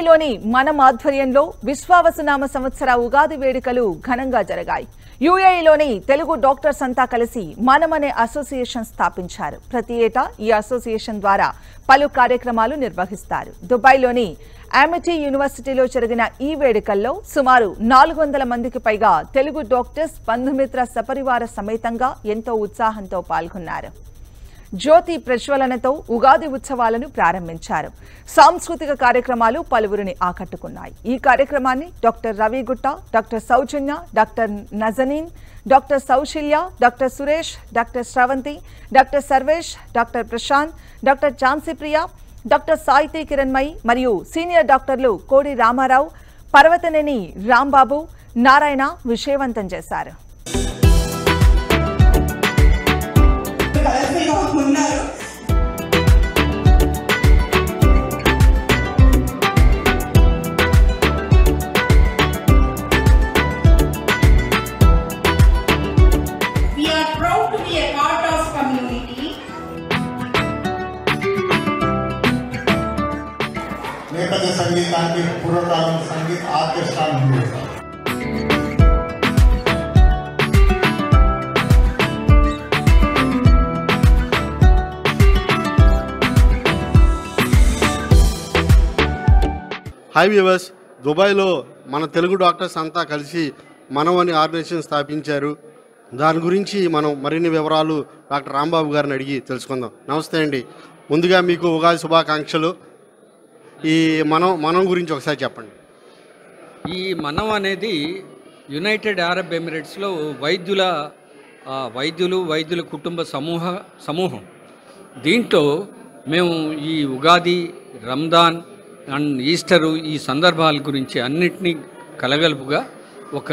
యుఏఈలోని మనం ఆధ్వర్యంలో విశ్వావసునామ సంవత్సర ఉగాది వేడుకలు ఘనంగా జరిగాయి. యుఏఈలోని తెలుగు డాక్టర్స్ అంతా కలిసి మనం అనే అసోసియేషన్ స్థాపించారు. ప్రతి ఏటా ఈ అసోసియేషన్ ద్వారా పలు కార్యక్రమాలు నిర్వహిస్తారు. దుబాయ్లోని అమిటీ యూనివర్సిటీలో జరిగిన ఈ వేడుకల్లో సుమారు 400 మందికి పైగా తెలుగు డాక్టర్స్ బంధుమిత్ర సపరివార సమేతంగా ఎంతో ఉత్సాహంతో పాల్గొన్నారు. జ్యోతి ప్రజ్వలనతో ఉగాది ఉత్సవాలను ప్రారంభించారు. సాంస్కృతిక కార్యక్రమాలు పలువురిని ఆకట్టుకున్నాయి. ఈ కార్యక్రమాన్ని doctor Ravigutta, doctor Soujanya, doctor Nazneen, doctor Soushalya, doctor Suresh, doctor Sravanthi, doctor Sarvesh, doctor Prashanth, doctor Jhansipriya, doctor Saiti Kiranmayi మరియు సీనియర్ డాక్టర్లు కోడి రామారావు, పర్వతనేని రాంబాబు, నారాయణ విజయవంతం చేశారు. నేపథ్య సంగీతానికి పూర్వకాలం సంగీత ఆర్కెస్ట్రా ఉంది. హాయ్ వ్యూవర్స్, దుబాయ్లో మన తెలుగు డాక్టర్స్ అంతా కలిసి మనం అని ఆర్గనైజేషన్ స్థాపించారు. దాని గురించి మనం మరిన్ని వివరాలు డాక్టర్ రాంబాబు గారిని అడిగి తెలుసుకుందాం. నమస్తే అండి. ముందుగా మీకు ఉగాది శుభాకాంక్షలు. ఈ మనం గురించి ఒకసారి చెప్పండి. ఈ మనం అనేది యునైటెడ్ అరబ్ ఎమిరేట్స్లో వైద్యుల కుటుంబ సమూహం. దీంట్లో మేము ఈ ఉగాది, రంజాన్ అండ్ ఈస్టరు ఈ సందర్భాల గురించి అన్నిటినీ కలగలుపుగా ఒక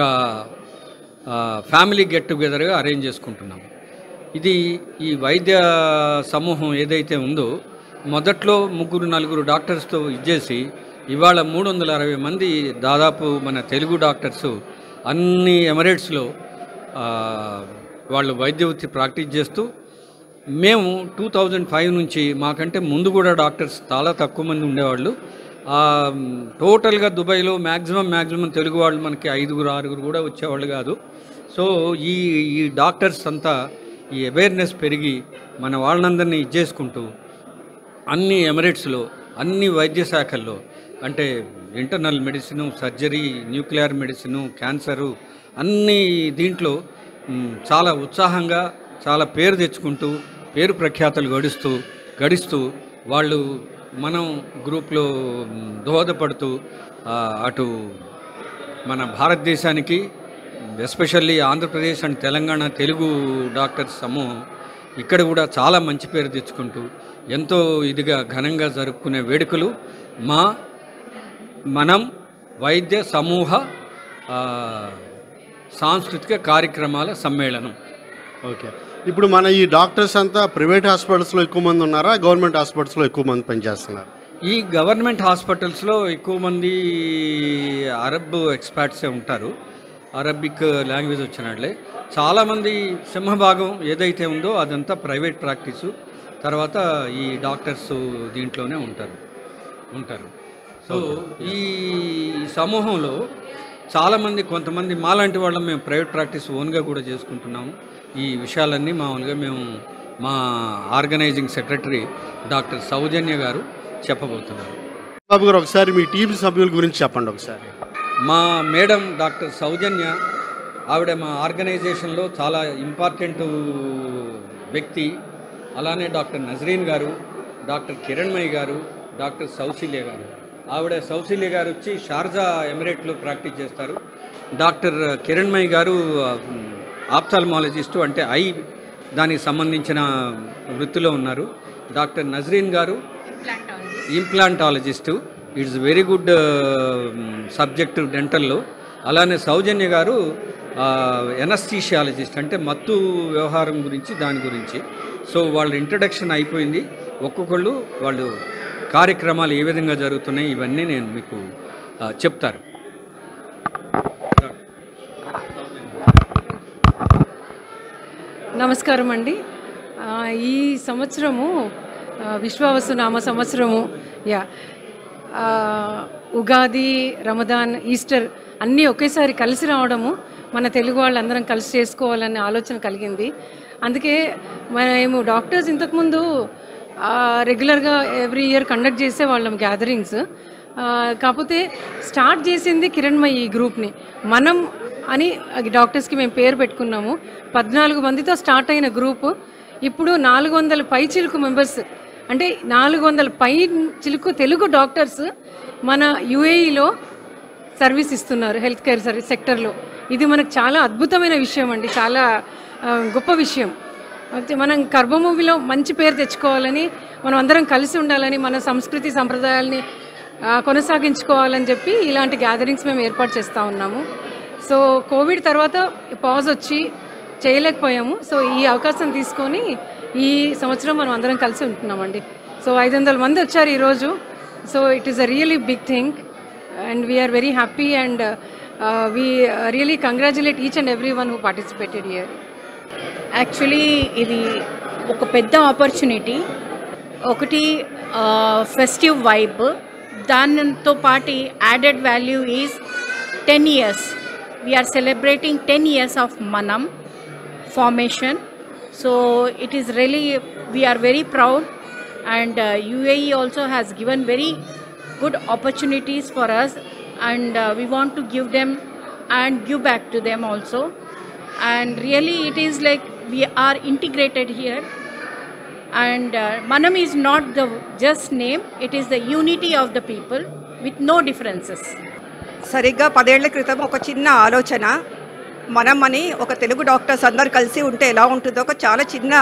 ఫ్యామిలీ గెట్ టుగెదర్గా అరేంజ్ చేసుకుంటున్నాము. ఇది ఈ వైద్య సమూహం ఏదైతే ఉందో మొదట్లో 3-4 డాక్టర్స్తో ఇచ్చేసి ఇవాళ 360 మంది దాదాపు మన తెలుగు డాక్టర్స్ అన్ని ఎమిరేట్స్లో వాళ్ళు వైద్య వృత్తి ప్రాక్టీస్ చేస్తూ, మేము 2005 నుంచి మాకంటే ముందు కూడా డాక్టర్స్ చాలా తక్కువ మంది ఉండేవాళ్ళు. టోటల్గా దుబాయ్లో మ్యాక్సిమం తెలుగు వాళ్ళు మనకి 5-6 కూడా వచ్చేవాళ్ళు కాదు. సో ఈ డాక్టర్స్ అంతా ఈ అవేర్నెస్ పెరిగి మన వాళ్ళందరినీ ఇచ్చేసుకుంటూ అన్ని ఎమిరేట్స్లో అన్ని వైద్య శాఖల్లో అంటే internal medicine, surgery, nuclear medicine, cancer అన్ని దీంట్లో చాలా ఉత్సాహంగా చాలా పేరు తెచ్చుకుంటూ పేరు ప్రఖ్యాతలు గడిస్తూ వాళ్ళు మనం గ్రూప్లో దోహదపడుతూ అటు మన భారతదేశానికి especially Andhra Pradesh and Telangana Telugu doctors సమూహం ఇక్కడ కూడా చాలా మంచి పేరు తెచ్చుకుంటూ ఎంతో ఇదిగా ఘనంగా జరుపుకునే వేడుకలు మనం వైద్య సమూహ సాంస్కృతిక కార్యక్రమాల సమ్మేళనం. ఓకే, ఇప్పుడు మన ఈ డాక్టర్స్ అంతా ప్రైవేట్ హాస్పిటల్స్లో ఎక్కువ మంది ఉన్నారా, గవర్నమెంట్ హాస్పిటల్స్లో ఎక్కువ మంది పనిచేస్తున్నారు? ఈ గవర్నమెంట్ హాస్పిటల్స్లో ఎక్కువ మంది అరబ్ ఎక్స్పర్ట్సే ఉంటారు. అరబిక్ లాంగ్వేజ్ వచ్చినట్లే చాలామంది సింహభాగం ఏదైతే ఉందో అదంతా ప్రైవేట్ ప్రాక్టీసు. తర్వాత ఈ డాక్టర్స్ దీంట్లోనే ఉంటారు. సో ఈ సమూహంలో చాలామంది కొంతమంది మాలాంటి వాళ్ళం మేము ప్రైవేట్ ప్రాక్టీస్ ఓన్గా కూడా చేసుకుంటున్నాము. ఈ విషయాలన్నీ మామూలుగా మేము మా ఆర్గనైజింగ్ సెక్రటరీ డాక్టర్ సౌజన్య గారు చెప్పబోతున్నారు. బాబు గారు, ఒకసారి మీ టీం సభ్యుల గురించి చెప్పండి ఒకసారి. మా మేడం డాక్టర్ సౌజన్య, ఆవిడ మా ఆర్గనైజేషన్లో చాలా ఇంపార్టెంట్ వ్యక్తి. అలానే డాక్టర్ నజరీన్ గారు, డాక్టర్ కిరణ్మయి గారు, డాక్టర్ సౌశల్య గారు. సౌశల్య గారు వచ్చి షార్జా ఎమిరేట్లో ప్రాక్టీస్ చేస్తారు. డాక్టర్ కిరణ్మయి గారు ఆప్థాల్మాలజిస్టు, అంటే దానికి సంబంధించిన వృత్తిలో ఉన్నారు. డాక్టర్ నజరీన్ గారు implantologist. It's very good subject డెంటల్లో. అలానే సౌజన్య గారు ఎనస్థీషియాలజిస్ట్, అంటే మత్తు వ్యవహారం గురించి దాని గురించి. సో వాళ్ళ ఇంట్రడక్షన్ అయిపోయింది. ఒక్కొక్కళ్ళు వాళ్ళు కార్యక్రమాలు ఏ విధంగా జరుగుతున్నాయి ఇవన్నీ నేను మీకు చెప్తారు. నమస్కారం అండి. ఈ సంవత్సరము విశ్వావసునామ సంవత్సరము ఉగాది, రమదాన్, ఈస్టర్ అన్నీ ఒకేసారి కలిసి రావడము మన తెలుగు వాళ్ళందరం కలిసి చేసుకోవాలనే ఆలోచన కలిగింది. అందుకే మేము డాక్టర్స్ ఇంతకుముందు రెగ్యులర్గా ఎవ్రీ ఇయర్ కండక్ట్ చేసేవాళ్ళం గ్యాదరింగ్స్. కాకపోతే స్టార్ట్ చేసింది కిరణ్మయి ఈ గ్రూప్ని. మనం అని డాక్టర్స్కి మేము పేరు పెట్టుకున్నాము. 14 మందితో స్టార్ట్ అయిన గ్రూప్ ఇప్పుడు 400 పై చిలుకు మెంబర్స్, అంటే 400 పై చిలుకు తెలుగు డాక్టర్స్ మన యుఏఈలో సర్వీస్ ఇస్తున్నారు హెల్త్ కేర్ సర్వీస్ సెక్టర్లో. ఇది మనకు చాలా అద్భుతమైన విషయం అండి, చాలా గొప్ప విషయం. మనం కర్బ మూవీలో మంచి పేరు తెచ్చుకోవాలని, మనం అందరం కలిసి ఉండాలని, మన సంస్కృతి సంప్రదాయాల్ని కొనసాగించుకోవాలని చెప్పి ఇలాంటి గ్యాదరింగ్స్ మేము ఏర్పాటు చేస్తూ ఉన్నాము. సో కోవిడ్ తర్వాత పాజ్ వచ్చి చేయలేకపోయాము. సో ఈ అవకాశం తీసుకొని ఈ సంవత్సరం మనం అందరం కలిసి ఉంటున్నామండి. సో 500 మంది వచ్చారు ఈరోజు. So it is a really big thing and we are very happy and we really congratulate each and every one who participated here. Actually ఇది ఒక పెద్ద ఆపర్చునిటీ. ఒకటి ఫెస్టివ్ వైబ్, దానితో పాటు added value is 10 years. We are celebrating 10 years of మనం formation. So it is really, we are very proud, and UAE also has given very good opportunities for us, and we want to give them and give back to them also. And really it is like we are integrated here, and Manam is not the just name, it is the unity of the people with no differences. సరిగ్గా 10 ఏళ్ల క్రితం ఒక చిన్న ఆలోచన, మనం అని ఒక Telugu doctors అందరు కలిసి ఉంటే ఎలా ఉంటుందో ఒక చాలా చిన్న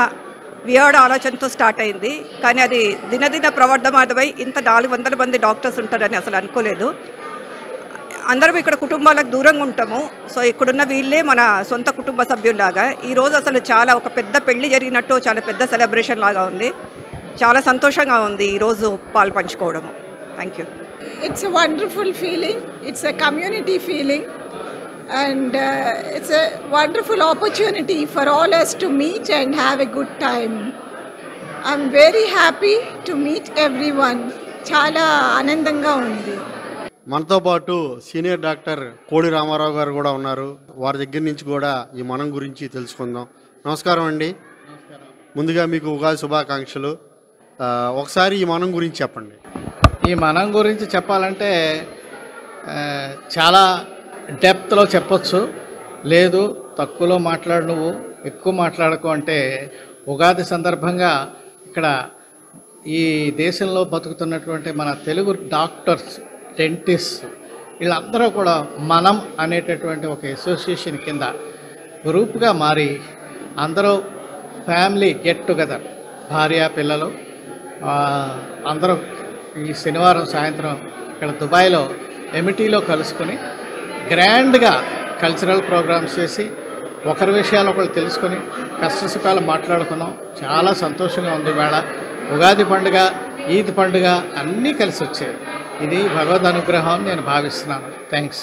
వియర్డ్ ఆలోచనతో స్టార్ట్ అయింది. కానీ అది దినదిన ప్రవర్ధమానమై ఇంత 400 మంది డాక్టర్స్ ఉంటారని అసలు అనుకోలేదు. అందరం ఇక్కడ కుటుంబాలకు దూరంగా ఉంటాము. సో ఇక్కడున్న వీళ్ళే మన సొంత కుటుంబ సభ్యుల్లాగా. ఈరోజు అసలు చాలా ఒక పెద్ద పెళ్లి జరిగినట్టు, చాలా పెద్ద సెలబ్రేషన్ లాగా ఉంది. చాలా సంతోషంగా ఉంది ఈరోజు పాలు పంచుకోవడము. Thank you. It's a wonderful feeling. It's a community feeling. And it's a wonderful opportunity for all us to meet and have a good time. I'm very happy to meet everyone. Chala anandanga undi. మనతో పాటు senior doctor కోడి రామారావు గారు కూడా ఉన్నారు. వారి దగ్గర నుంచి కూడా ఈ మనం గురించి తెలుసుకుందాం. నమస్కారం అండి. ముందుగా మీకు ఉగాది శుభాకాంక్షలు. ఒకసారి ఈ మనం గురించి చెప్పండి. ఈ మనం గురించి చెప్పాలంటే చాలా డెప్త్లో చెప్పొచ్చు. లేదు తక్కువలో మాట్లాడు, నువ్వు ఎక్కువ మాట్లాడకు అంటే, ఉగాది సందర్భంగా ఇక్కడ ఈ దేశంలో బతుకుతున్నటువంటి మన తెలుగు డాక్టర్స్, డెంటిస్ట్ వీళ్ళందరూ కూడా మనం అనేటటువంటి ఒక అసోసియేషన్ కింద గ్రూప్గా మారి అందరూ ఫ్యామిలీ గెట్ టుగెదర్, భార్య పిల్లలు అందరూ ఈ శనివారం సాయంత్రం ఇక్కడ దుబాయ్లో ఎమిటీలో కలుసుకొని గ్రాండ్గా కల్చరల్ ప్రోగ్రామ్స్ చేసి ఒకరి విషయాలు ఒకరు తెలుసుకొని కష్టసుఖాలు మాట్లాడుకున్నాం. చాలా సంతోషంగా ఉంది. వేళ ఉగాది పండుగ, ఈద్ పండుగ అన్నీ కలిసి వచ్చాయి. ఇది భగవద్ అనుగ్రహం నేను భావిస్తున్నాను. థ్యాంక్స్.